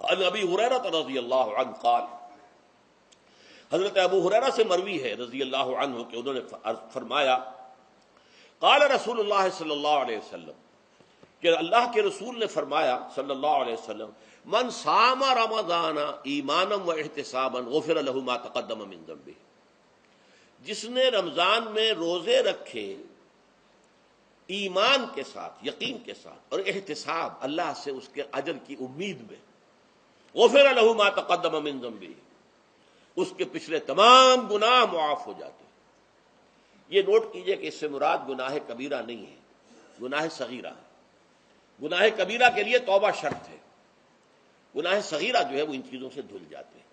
عن ابی ہریرہ رضی اللہ عنہ قال، حضرت ابو ہریرہ سے مروی ہے رضی اللہ عنہ کہ انہوں نے فرمایا قال رسول اللہ صلی اللہ علیہ وسلم، کہ اللہ کے رسول نے فرمایا صلی اللہ علیہ وسلم، من صام رمضان ایمانا و احتسابا غفر له ما تقدم من ذنبه، جس نے رمضان میں روزے رکھے ایمان کے ساتھ، یقین کے ساتھ، اور احتساب، اللہ سے اس کے اجر کی امید میں، غفر له ما تقدم من ذنبه، اس کے پچھلے تمام گناہ معاف ہو جاتے ہیں۔ یہ نوٹ کیجئے کہ اس سے مراد گناہ کبیرہ نہیں ہے، گناہ صغیرہ ہے۔ گناہ کبیرہ کے لیے توبہ شرط ہے، گناہ صغیرہ جو ہے وہ ان چیزوں سے دھل جاتے ہیں۔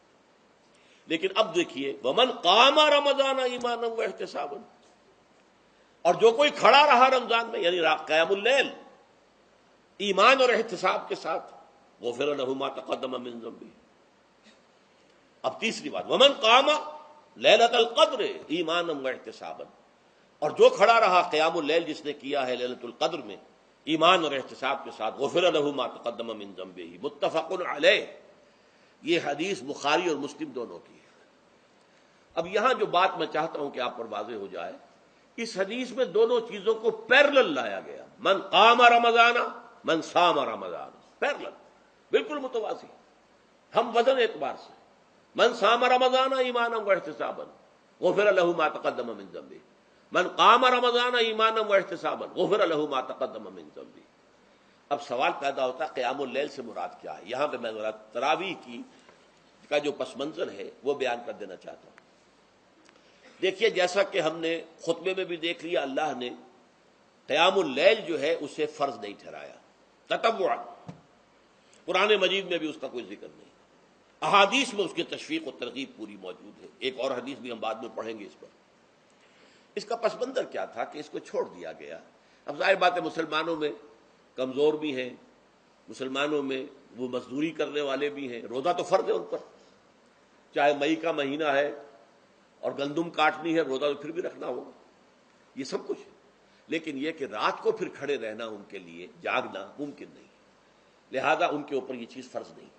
لیکن اب دیکھیے ومن قام رمضان ایمانا و احتسابا، اور جو کوئی کھڑا رہا رمضان میں، یعنی قیام اللیل، ایمان اور احتساب کے ساتھ، غفر له ما تقدم من ذنبه۔ اب تیسری بات، ومن قام لیلۃ القدر ایمانا و احتسابا، اور جو کھڑا رہا قیام اللیل جس نے کیا ہے لیلۃ القدر میں ایمان اور احتساب کے ساتھ، غفر له ما تقدم من ذنبه، متفق علیہ۔ یہ حدیث بخاری اور مسلم دونوں کی ہے۔ اب یہاں جو بات میں چاہتا ہوں کہ آپ پر واضح ہو جائے، اس حدیث میں دونوں چیزوں کو پیرلل لایا گیا، من قام رمضان، من صام رمضان، پیرلل، بالکل متوازی، ہم وزن اعتبار سے، من صام رمضان ایمانا و احتسابا غفر له ما تقدم من ذنبه، من قام رمضان ایمانا و احتسابا غفر له ما تقدم من ذنبه۔ اب سوال پیدا ہوتا ہے قیام اللیل سے مراد کیا ہے؟ یہاں پہ میں ذرا تراویح کی کا جو پس منظر ہے وہ بیان کر دینا چاہتا ہوں۔ دیکھیے جیسا کہ ہم نے خطبے میں بھی دیکھ لیا، اللہ نے قیام اللیل جو ہے اسے فرض نہیں ٹھہرایا تطوعا، قرآن مجید میں بھی اس کا کوئی ذکر نہیں، احادیث میں اس کی تشویق و ترغیب پوری موجود ہے، ایک اور حدیث بھی ہم بعد میں پڑھیں گے اس پر۔ اس کا پس منظر کیا تھا کہ اس کو چھوڑ دیا گیا۔ اب ظاہر بات ہے مسلمانوں میں کمزور بھی ہیں، مسلمانوں میں وہ مزدوری کرنے والے بھی ہیں، روزہ تو فرض ہے ان پر، چاہے مئی کا مہینہ ہے اور گندم کاٹنی ہے، روزہ تو پھر بھی رکھنا ہوگا، یہ سب کچھ ہے۔ لیکن یہ کہ رات کو پھر کھڑے رہنا ان کے لیے، جاگنا ممکن نہیں، لہذا ان کے اوپر یہ چیز فرض نہیں۔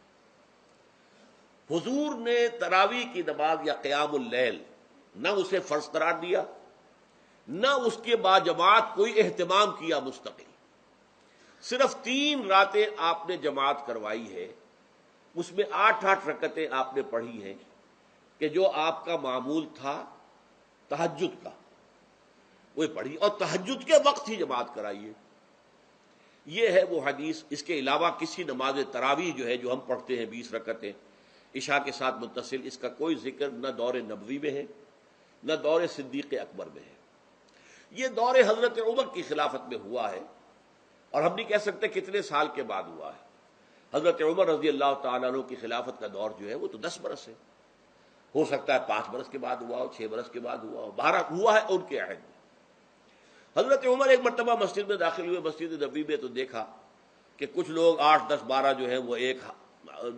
حضور نے تراویح کی نماز یا قیام اللیل نہ اسے فرض قرار دیا، نہ اس کے بعد جماعت کوئی اہتمام کیا مستقل، صرف 3 راتیں آپ نے جماعت کروائی ہے، اس میں 8 رکعتیں آپ نے پڑھی ہیں کہ جو آپ کا معمول تھا تہجد کا وہ پڑھی، اور تہجد کے وقت ہی جماعت کرائی ہے۔ یہ ہے وہ حدیث۔ اس کے علاوہ کسی نماز تراویح جو ہے جو ہم پڑھتے ہیں 20 رکعتیں عشاء کے ساتھ متصل، اس کا کوئی ذکر نہ دور نبوی میں ہے نہ دور صدیق اکبر میں ہے۔ یہ دور حضرت عمر کی خلافت میں ہوا ہے، اور ہم نہیں کہہ سکتے کتنے سال کے بعد ہوا ہے۔ حضرت عمر رضی اللہ تعالیٰ عنہ کی خلافت کا دور جو ہے وہ تو 10 برس ہے، ہو سکتا ہے 5 برس کے بعد ہوا ہو، 6 برس کے بعد ہوا ہو، 12 ہوا ہے ان کے عہد میں۔ حضرت عمر ایک مرتبہ مسجد میں داخل ہوئے، مسجد نبوی میں، تو دیکھا کہ کچھ لوگ 8 10 12 جو ہیں وہ ایک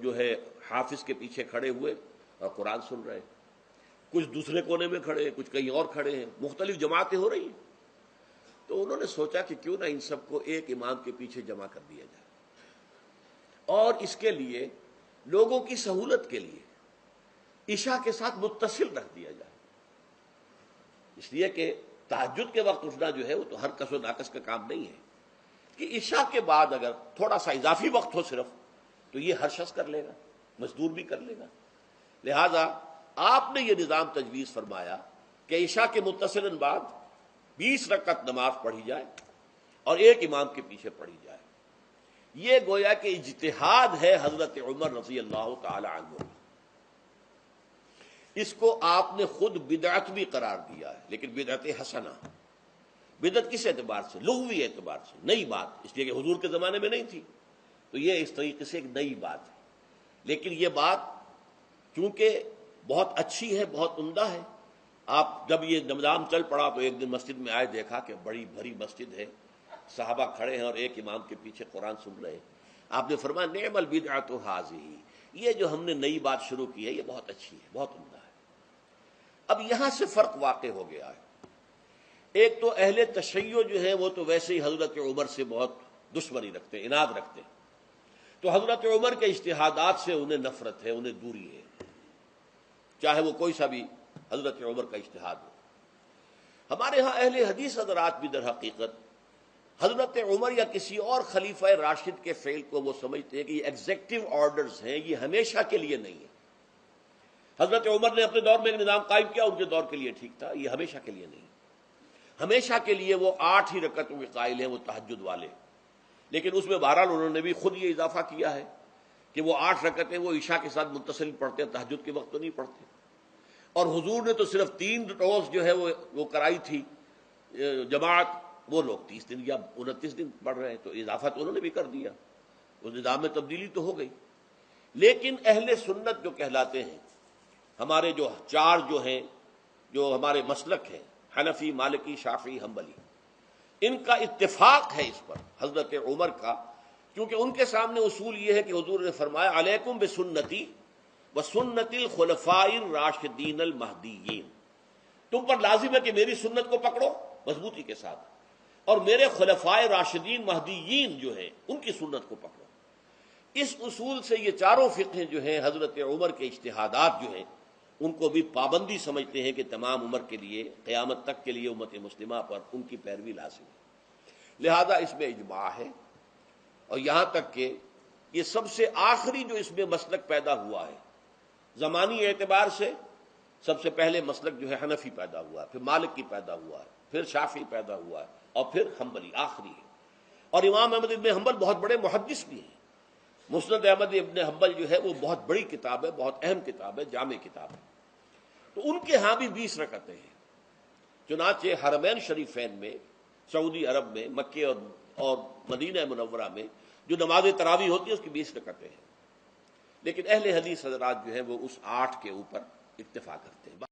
جو ہے حافظ کے پیچھے کھڑے ہوئے اور قرآن سن رہے ہیں، کچھ دوسرے کونے میں کھڑے ہیں، کچھ کہیں اور کھڑے ہیں، مختلف جماعتیں ہو رہی ہیں۔ تو انہوں نے سوچا کہ کیوں نہ ان سب کو ایک امام کے پیچھے جمع کر دیا جائے، اور اس کے لیے لوگوں کی سہولت کے لیے عشاء کے ساتھ متصل رکھ دیا جائے، اس لیے کہ تہجد کے وقت اٹھنا جو ہے وہ تو ہر کس و ناقص کا کام نہیں ہے، کہ عشاء کے بعد اگر تھوڑا سا اضافی وقت ہو صرف، تو یہ ہر شخص کر لے گا، مزدور بھی کر لے گا۔ لہذا آپ نے یہ نظام تجویز فرمایا کہ عشاء کے متصلاً بعد 20 رکعت نماز پڑھی جائے اور ایک امام کے پیچھے پڑھی جائے۔ یہ گویا کہ اجتہاد ہے حضرت عمر رضی اللہ تعالی عنہ، اس کو آپ نے خود بدعت بھی قرار دیا ہے، لیکن بدعت حسنہ۔ بدعت کس اعتبار سے؟ لغوی اعتبار سے، نئی بات، اس لیے کہ حضور کے زمانے میں نہیں تھی، تو یہ اس طریقے سے ایک نئی بات ہے۔ لیکن یہ بات چونکہ بہت اچھی ہے، بہت عمدہ ہے، آپ جب یہ نظام چل پڑا تو ایک دن مسجد میں آئے، دیکھا کہ بڑی بھری مسجد ہے، صحابہ کھڑے ہیں اور ایک امام کے پیچھے قرآن سن رہے ہیں۔ آپ نے فرمایا نعم البدعۃ ھذہ، یہ جو ہم نے نئی بات شروع کی ہے یہ بہت اچھی ہے، بہت عمدہ ہے۔ اب یہاں سے فرق واقع ہو گیا ہے۔ ایک تو اہل تشیع جو ہے وہ تو ویسے ہی حضرت عمر سے بہت دشمنی رکھتے ہیں، عناد رکھتے ہیں، تو حضرت عمر کے اجتہادات سے انہیں نفرت ہے، انہیں دوری ہے، چاہے وہ کوئی سا بھی حضرت عمر کا اجتہاد ہو۔ ہمارے ہاں اہل حدیث حضرات بھی در حقیقت حضرت عمر یا کسی اور خلیفہ راشد کے فعل کو وہ سمجھتے ہیں کہ یہ ایگزیکٹو آرڈرز ہیں، یہ ہمیشہ کے لیے نہیں ہے۔ حضرت عمر نے اپنے دور میں ایک نظام قائم کیا، ان کے دور کے لیے ٹھیک تھا، یہ ہمیشہ کے لیے نہیں۔ ہمیشہ کے لیے وہ 8 ہی رکعتوں کے قائل ہیں، وہ تہجد والے، لیکن اس میں بہرحال انہوں نے بھی خود یہ اضافہ کیا ہے کہ وہ 8 رکعتیں وہ عشاء کے ساتھ متصل پڑھتے ہیں، تہجد کے وقت تو نہیں پڑھتے۔ اور حضور نے تو صرف 3 روز جو ہے وہ کرائی تھی جماعت، وہ لوگ 30 دن یا 29 دن پڑھ رہے ہیں، تو اضافہ تو انہوں نے بھی کر دیا، اس نظام میں تبدیلی تو ہو گئی۔ لیکن اہل سنت جو کہلاتے ہیں، ہمارے جو 4 جو ہیں، جو ہمارے مسلک ہیں، حنفی، مالکی، شافعی، حنبلی، ان کا اتفاق ہے اس پر حضرت عمر کا، کیونکہ ان کے سامنے اصول یہ ہے کہ حضور نے فرمایا علیکم بسنتی وسنت الخلفاء الراشدین المہدیین، تم پر لازم ہے کہ میری سنت کو پکڑو مضبوطی کے ساتھ، اور میرے خلفائے راشدین مہدیین جو ہیں ان کی سنت کو پکڑو۔ اس اصول سے یہ چاروں فقہیں جو ہیں حضرت عمر کے اجتہادات جو ہیں ان کو بھی پابندی سمجھتے ہیں کہ تمام عمر کے لیے، قیامت تک کے لیے امت مسلمہ پر ان کی پیروی لازم ہے، لہذا اس میں اجماع ہے۔ اور یہاں تک کہ یہ سب سے آخری جو اس میں مسلک پیدا ہوا ہے زمانی اعتبار سے، سب سے پہلے مسلک جو ہے حنفی پیدا ہوا ہے، پھر مالک کی پیدا ہوا ہے، پھر شافعی پیدا ہوا ہے، اور پھر حنبلی آخری ہے۔ اور امام احمد ابن حنبل بہت بڑے محدث بھی ہیں، مسند احمد ابن حنبل جو ہے وہ بہت بڑی کتاب ہے، بہت اہم کتاب ہے، جامع کتاب ہے۔ تو ان کے ہاں بھی 20 رکعتیں ہیں، چنانچہ حرمین شریفین میں، سعودی عرب میں، مکے اور مدینہ منورہ میں جو نماز تراویح ہوتی ہے اس کی 20 رکعتیں ہیں، لیکن اہل حدیث حضرات جو ہیں وہ اس 8 کے اوپر اکتفا کرتے ہیں۔